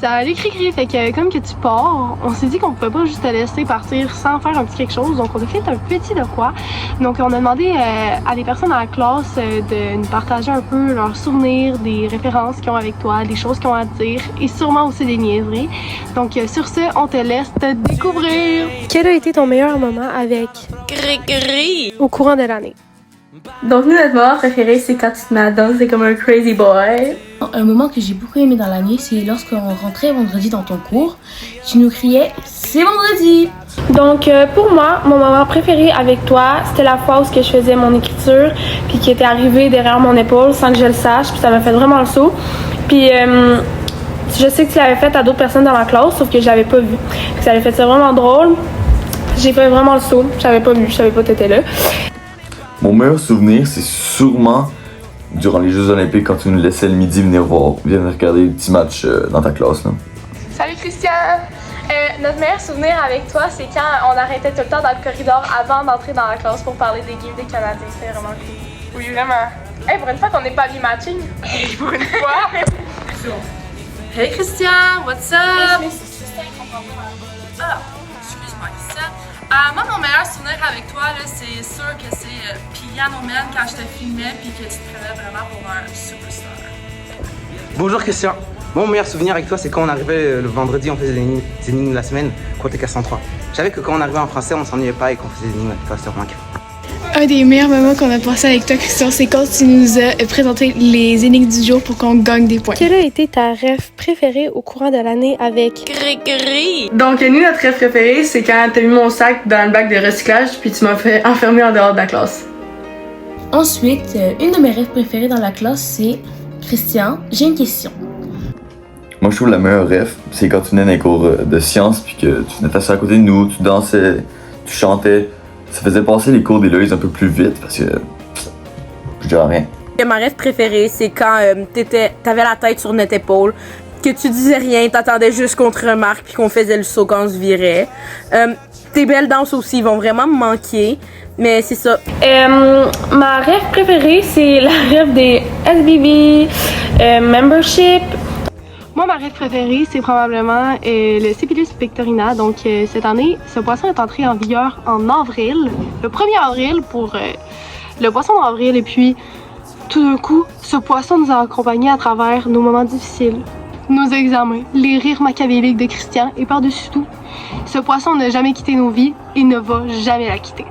Ça allait cri-cri, fait que comme que tu pars, on s'est dit qu'on pouvait pas juste te laisser partir sans faire un petit quelque chose, donc on a fait un petit de quoi. Donc on a demandé à des personnes dans la classe de nous partager un peu leurs souvenirs, des références qu'ils ont avec toi, des choses qu'ils ont à te dire et sûrement aussi des niaiseries. Donc sur ce, on te laisse te découvrir. Quel a été ton meilleur moment avec Gris-gris au courant de l'année? Donc, nous, notre moment préféré, c'est quand tu te mets à danser comme un crazy boy. Un moment que j'ai beaucoup aimé dans l'année, c'est lorsqu'on rentrait vendredi dans ton cours, tu nous criais « C'est vendredi !» Donc, pour moi, mon moment préféré avec toi, c'était la fois où je faisais mon écriture, puis qui était arrivé derrière mon épaule sans que je le sache, puis ça m'a fait vraiment le saut. Puis, je sais que tu l'avais fait à d'autres personnes dans ma classe, sauf que je l'avais pas vu. Puis ça avait fait ça vraiment drôle. J'ai fait vraiment le saut, je savais pas vu, je savais pas que t'étais là. Mon meilleur souvenir, c'est sûrement durant les Jeux Olympiques quand tu nous laissais le midi venir regarder les petits matchs dans ta classe. Là. Salut Christian! Notre meilleur souvenir avec toi, c'est quand on arrêtait tout le temps dans le corridor avant d'entrer dans la classe pour parler des games des Canadiens. C'était vraiment cool. Oui, vraiment. Hey, pour une fois qu'on n'est pas matching. Hey, pour une fois! Hey Christian, what's up? Ah, excuse-moi Christian. Moi, mon meilleur souvenir avec toi, là, c'est sûr que c'est Piano Man quand je te filmais puis que tu te prenais vraiment pour un superstar. Bonjour Christian. Mon meilleur souvenir avec toi, c'est quand on arrivait le vendredi, on faisait des énigmes de la semaine, côté K103. Je savais que quand on arrivait en français, on s'ennuyait pas et qu'on faisait des énigmes avec toi, c'était vraiment kiffant. Un des meilleurs moments qu'on a passé avec toi, Christian, c'est quand tu nous as présenté les énigmes du jour pour qu'on gagne des points. Quel a été ta rêve préférée au courant de l'année avec Gris-gris. Donc, nous, notre rêve préféré, c'est quand t'as mis mon sac dans le bac de recyclage, puis tu m'as fait enfermer en dehors de la classe. Ensuite, une de mes rêves préférés dans la classe, c'est « Christian, j'ai une question. » Moi, je trouve la meilleure rêve, c'est quand tu venais dans les cours de sciences puis que tu venais t'asseoir à côté de nous, tu dansais, tu chantais. Ça faisait passer les cours d'Héloïse un peu plus vite parce que je dirais rien. Ma rêve préférée, c'est quand t'avais la tête sur notre épaule, que tu disais rien, t'attendais juste qu'on te remarque puis qu'on faisait le saut quand on se virait. Tes belles danses aussi vont vraiment me manquer, mais c'est ça. Ma rêve préférée, c'est la rêve des SBB, membership. Moi, ma rêve préférée, c'est probablement le Cepilus pectorina. Donc, cette année, ce poisson est entré en vigueur en avril, le 1er avril pour le poisson d'avril. Et puis, tout d'un coup, ce poisson nous a accompagnés à travers nos moments difficiles, nos examens, les rires machiavéliques de Christian et par-dessus tout, ce poisson n'a jamais quitté nos vies et ne va jamais la quitter.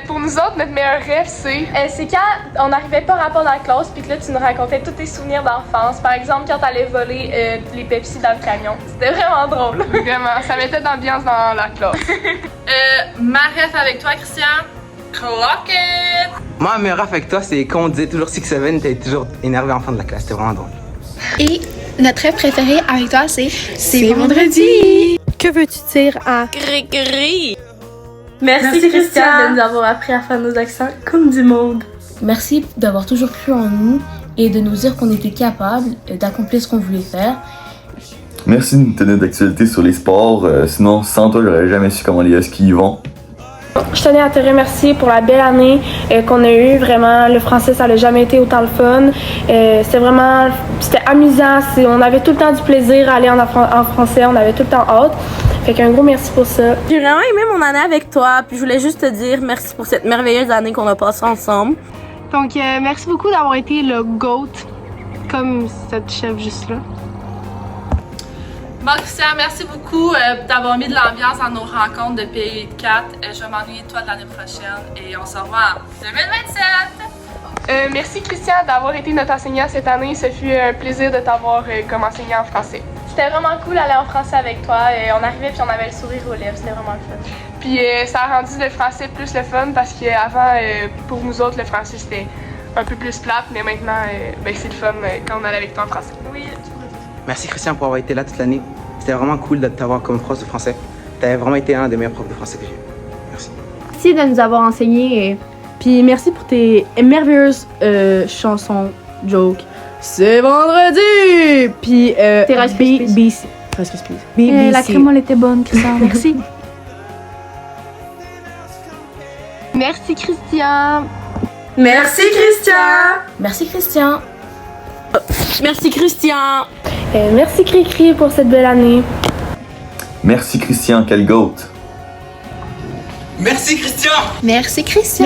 Pour nous autres, notre meilleur rêve, c'est quand on n'arrivait pas rapport dans la classe puis que là, tu nous racontais tous tes souvenirs d'enfance. Par exemple, quand t'allais voler les Pepsi dans le camion. C'était vraiment drôle. Vraiment, ça mettait d'ambiance dans la classe. Ma rêve avec toi, Christian, clock it! Moi, ma meilleure rêve avec toi, c'est quand on disait toujours 6-7, t'étais toujours énervé en fin de la classe, c'était vraiment drôle. Et notre rêve préféré avec toi, c'est vendredi! Que veux-tu dire à Gris-gris. Merci Christian de nous avoir appris à faire nos accents comme du monde. Merci d'avoir toujours cru en nous et de nous dire qu'on était capable d'accomplir ce qu'on voulait faire. Merci de nous tenir d'actualité sur les sports. Sinon, sans toi, j'aurais jamais su comment les Huskies y vont. Je tenais à te remercier pour la belle année qu'on a eue. Vraiment, le français, ça n'a jamais été autant le fun. C'était amusant. On avait tout le temps du plaisir à aller en français. On avait tout le temps hâte. Fait qu'un gros merci pour ça. J'ai vraiment aimé mon année avec toi, puis je voulais juste te dire merci pour cette merveilleuse année qu'on a passée ensemble. Donc, merci beaucoup d'avoir été le GOAT, comme cette chef juste là. Bon, Christian, merci beaucoup d'avoir mis de l'ambiance dans nos rencontres de PE4. Je vais m'ennuyer de toi de l'année prochaine et on se revoit en 2027. Merci Christian d'avoir été notre enseignant cette année. Ce fut un plaisir de t'avoir comme enseignant en français. C'était vraiment cool d'aller en français avec toi. On arrivait puis on avait le sourire aux lèvres. C'était vraiment le fun. Puis ça a rendu le français plus le fun parce qu'avant, pour nous autres, le français c'était un peu plus plate, mais maintenant, c'est le fun quand on allait avec toi en français. Oui. Merci Christian pour avoir été là toute l'année. C'était vraiment cool de t'avoir comme prof de français. T'as vraiment été un des meilleurs profs de français que j'ai eu. Merci. Merci de nous avoir enseigné. Puis merci pour tes merveilleuses chansons, jokes. C'est vendredi! Puis T'es Rice Krispies. Rice Krispies. La crémole était bonne, Christian. Merci. Merci Christian. Merci Christian. Merci Christian. Merci Christian. Merci Cricri pour cette belle année. Merci Christian, quel goat! Merci Christian. Merci Christian.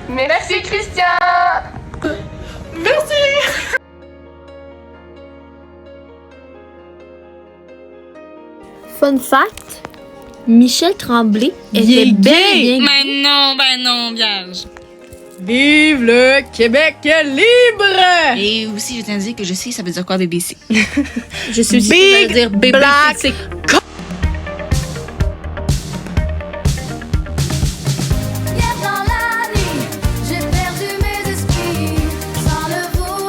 Merci Christian! Fun fact, Michel Tremblay Il est était bel et gay. bien Ben non, vierge. Vive le Québec libre. Et aussi, je tiens à dire que je sais, ça veut dire quoi BBC. Je suis aussi Big dire bébé, Black c'est